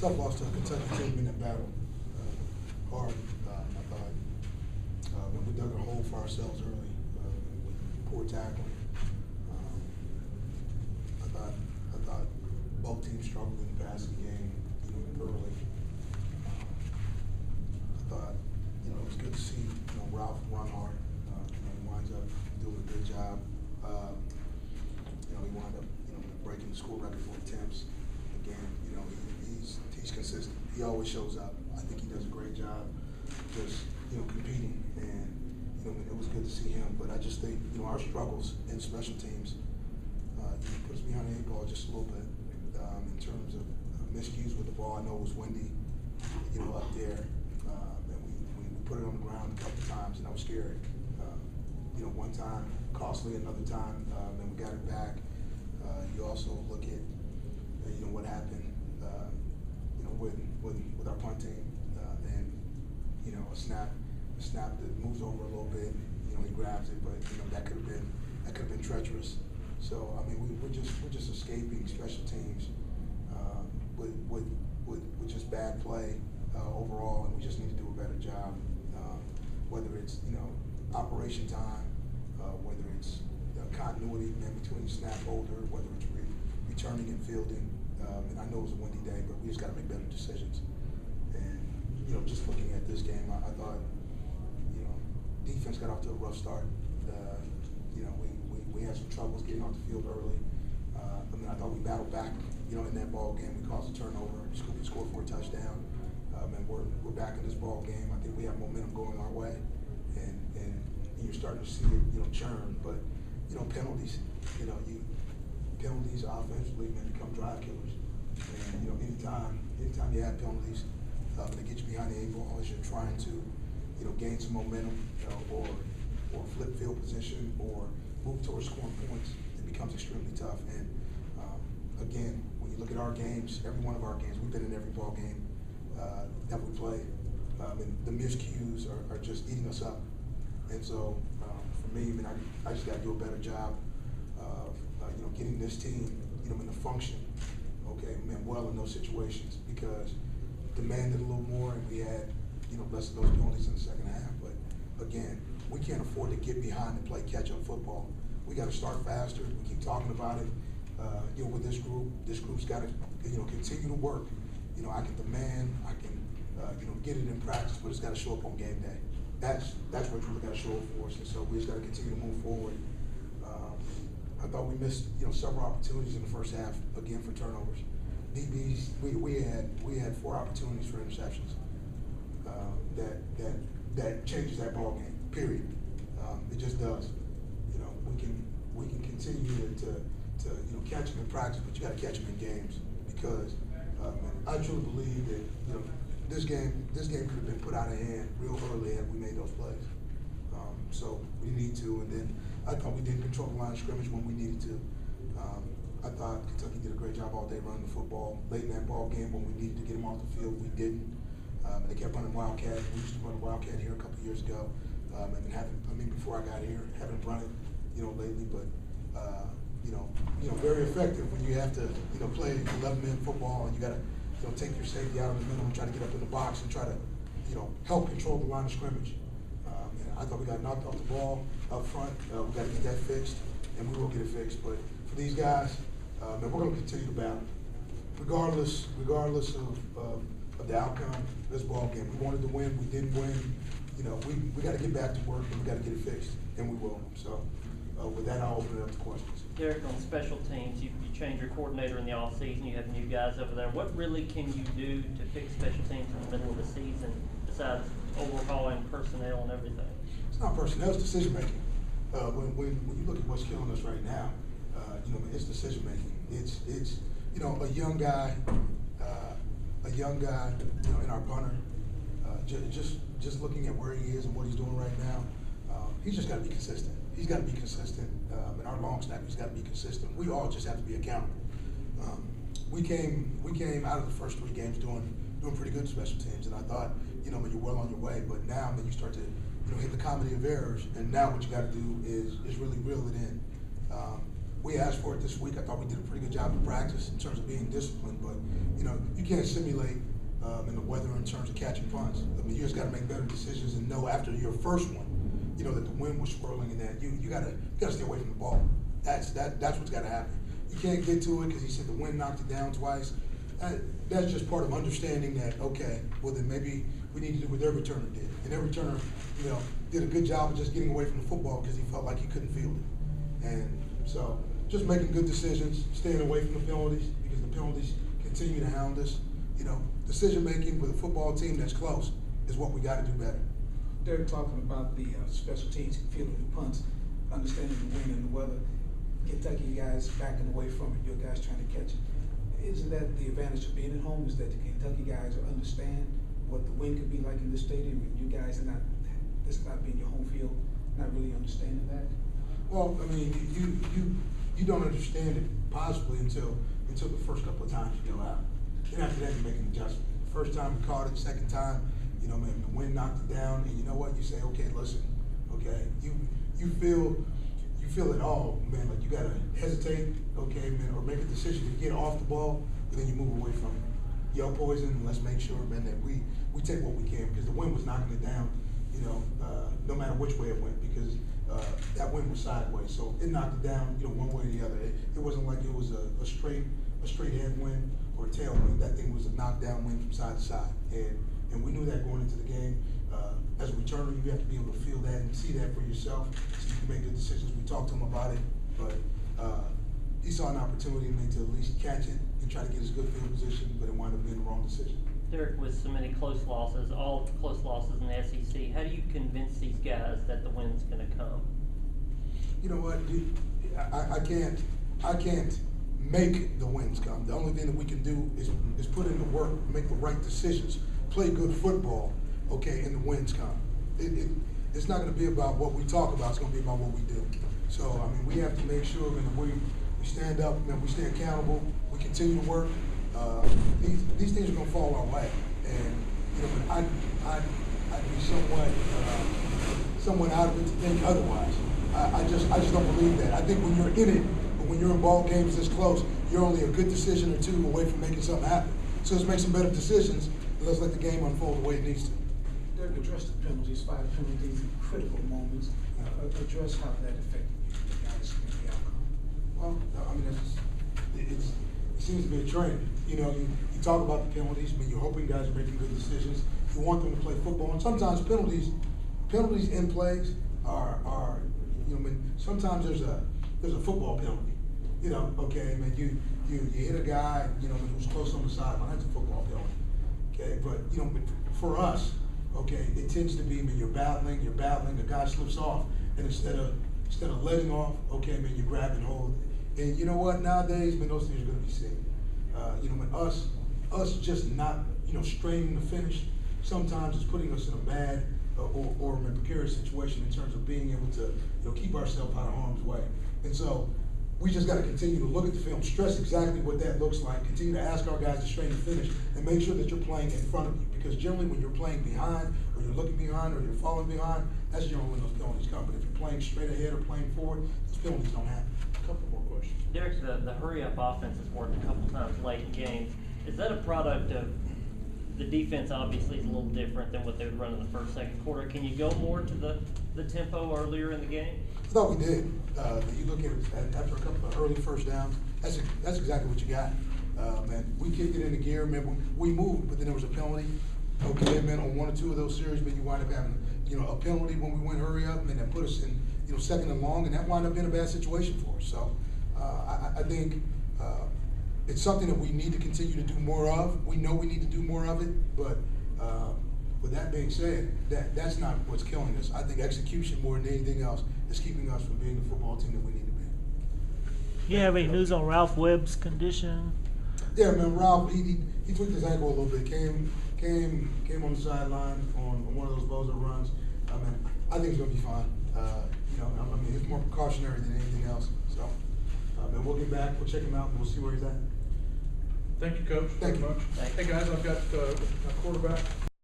tough loss to a Kentucky team in that battle. Hard, I thought. When we dug a hole for ourselves early, with poor tackling. I thought both teams struggled in the passing game, early. I thought, it was good to see, Ralph run hard. He winds up doing a good job. He wound up, breaking the school record for attempts. Again, he's consistent. He always shows up. I think he does a great job just, competing, and, it was good to see him. But I just think, our struggles in special teams, put us behind the eight ball just a little bit, in terms of miscues with the ball. I know it was windy, up there, and we put it on the ground a couple times, and I was scared. One time costly, another time, and we got it back. You also look at, what happened, with our punt team, and a snap that moves over a little bit. He grabs it, but that could have been treacherous. So I mean, we're just escaping special teams with just bad play overall, and we just need to do a better job. Whether it's operation time, whether it's continuity in between snap holder, whether it's returning and fielding. And I know it was a windy day, but we just got to make better decisions. And just looking at this game, I thought defense got off to a rough start. We had some troubles getting off the field early. I thought we battled back, in that ball game. We caused a turnover. We scored for a touchdown. And we're back in this ball game. I think we have momentum going our way, and you're starting to see it, churn. But penalties, penalties offensively become drive killers. And anytime you have penalties, they get you behind the eight ball as you're trying to, gain some momentum, or flip field position, or move towards scoring points. It becomes extremely tough. And again, when you look at our games, every one of our games, we've been in every ball game that we play, and the miscues are just eating us up. And so, for me, I just got to do a better job of getting this team, in the function, well in those situations, because demanded a little more, and we had, less of those penalties in the second half. But again, we can't afford to get behind and play catch-up football. We got to start faster. We keep talking about it. With this group's got to, continue to work. I can demand, I can, get it in practice, but it's got to show up on game day. That's what it's really got to show up for us, and so we just got to continue to move forward. I thought we missed, several opportunities in the first half, again, for turnovers. DBs, we had 4 opportunities for interceptions. That changes that ball game. Period. It just does. We can continue to catch them in practice, but you got to catch them in games, because I truly believe that this game could have been put out of hand real early had we made those plays. So we need to, and then I thought we didn't control the line of scrimmage when we needed to. I thought Kentucky did a great job all day running the football. Late in that ball game, when we needed to get them off the field, we didn't. They kept running Wildcat. We used to run Wildcat here a couple of years ago. Before I got here, haven't run it, lately, but very effective when you have to, play 11-man football, and you got to, take your safety out of the middle and try to get up in the box and try to, help control the line of scrimmage. I thought we got knocked off the ball up front. We got to get that fixed, and we will get it fixed. But for these guys, we're going to continue to battle, regardless of the outcome of this ball game. We wanted to win. We didn't win. We got to get back to work, and we got to get it fixed, and we will. So with that, I'll open it up to questions. Derek, on special teams, you changed your coordinator in the offseason. You have new guys over there. What really can you do to fix special teams in the middle of the season, besides overhauling personnel and everything? It's not personnel, it's decision making. When you look at what's killing us right now, it's decision making. It's a young guy, in our punter. Just looking at where he is and what he's doing right now, he's just got to be consistent. He's got to be consistent, and our long snapper's got to be consistent. We all just have to be accountable. We came out of the first 3 games doing pretty good special teams, and I thought, you're well on your way. But now, you start to hit the comedy of errors, and now what you got to do is really reel it in. we asked for it this week. I thought we did a pretty good job of practice in terms of being disciplined, but you can't simulate in the weather in terms of catching punts. I mean, you just got to make better decisions and know after your first one, that the wind was swirling and that you gotta stay away from the ball. That's what's got to happen. You can't get to it because he said the wind knocked it down twice. That's just part of understanding that, okay, well then maybe we need to do what their returner did. And their returner, did a good job of just getting away from the football because he felt like he couldn't field it. And so just making good decisions, staying away from the penalties because the penalties continue to hound us. Decision making with a football team that's close is what we got to do better. They're talking about the special teams fielding the punts, understanding the wind and the weather. Kentucky guys backing away from it, your guys trying to catch it. Isn't that the advantage of being at home, is that the Kentucky guys understand what the wind could be like in this stadium, and you guys are not, this not being your home field, not really understanding that? Well, I mean, you don't understand it possibly until the first couple of times you go out. Then after that, you make an adjustment. First time we caught it, second time, man, the wind knocked it down, and you know what? You say, okay, listen, okay, you feel it all, man. Like you gotta hesitate, okay, man, or make a decision to get off the ball, and then you move away from it. Yell poison, and let's make sure, man, that we take what we can because the wind was knocking it down, no matter which way it went because that wind was sideways, so it knocked it down, one way or the other. It wasn't like it was a straight headwind or a tailwind. That thing was a knockdown wind from side to side, and we knew that going into the game. As a returner, you have to be able to feel that and see that for yourself so you can make good decisions. We talked to him about it, but he saw an opportunity to at least catch it and try to get his good field position, but it wound up being the wrong decision. Derek, with so many close losses, all close losses in the SEC, how do you convince these guys that the win's going to come? You know what? I can't make the wins come. The only thing that we can do is put in the work, make the right decisions, play good football, okay, and the wins come. It's not going to be about what we talk about. It's going to be about what we do. So, I mean, we have to make sure that we stand up, we stay accountable, we continue to work. These things are going to fall our way. And, I'd be somewhat out of it to think otherwise. I just don't believe that. I think when you're in it, but when you're in ball games this close, you're only a good decision or two away from making something happen. So let's make some better decisions, and let's let the game unfold the way it needs to. Derek, address the penalties, 5 penalties, critical moments. Address how that affected you, the guys, and the outcome. Well, I mean, it seems to be a trend. You talk about the penalties, but you're hoping guys are making good decisions. You want them to play football, and sometimes penalties in plays are sometimes there's a football penalty. Okay, man, you hit a guy, who's close on the sideline. That's a football penalty. Okay, but for us, okay, it tends to be, you're battling, a guy slips off, and instead of letting off, okay, man, you grab and hold. And you know what? Nowadays, those things are going to be seen. Us just not, straining the finish, sometimes it's putting us in a bad or a precarious situation in terms of being able to, keep ourselves out of harm's way. And so we just got to continue to look at the film, stress exactly what that looks like, continue to ask our guys to strain the finish, and make sure that you're playing in front of you. Because generally when you're playing behind, or you're looking behind, or you're falling behind, that's generally when those penalties come. But if you're playing straight ahead or playing forward, those penalties don't happen. A couple more questions. Derek, the hurry-up offense has worked a couple times late in games. Is that a product of the defense? Obviously is a little different than what they would run in the first, second quarter. Can you go more to the tempo earlier in the game? I thought we did. You look at it after a couple of early first downs, that's exactly what you got. Man, we kicked it into gear, man. We moved, but then there was a penalty. Okay, man, on 1 or 2 of those series, man, you wind up having, a penalty when we went hurry up, and that put us in, second and long, and that wound up being a bad situation for us. So I think it's something that we need to continue to do more of. We know we need to do more of it, but with that being said, that's not what's killing us. I think execution more than anything else is keeping us from being the football team that we need to be. You have any news on Ralph Webb's condition? Yeah, man, Ralph, he tweaked his ankle a little bit. Came on the sideline on one of those Bozo runs. I think he's gonna be fine. It's more precautionary than anything else. So, man, we'll get back. We'll check him out, and we'll see where he's at. Thank you, Coach. Thank you. Very much. Hey, guys, I've got my quarterback.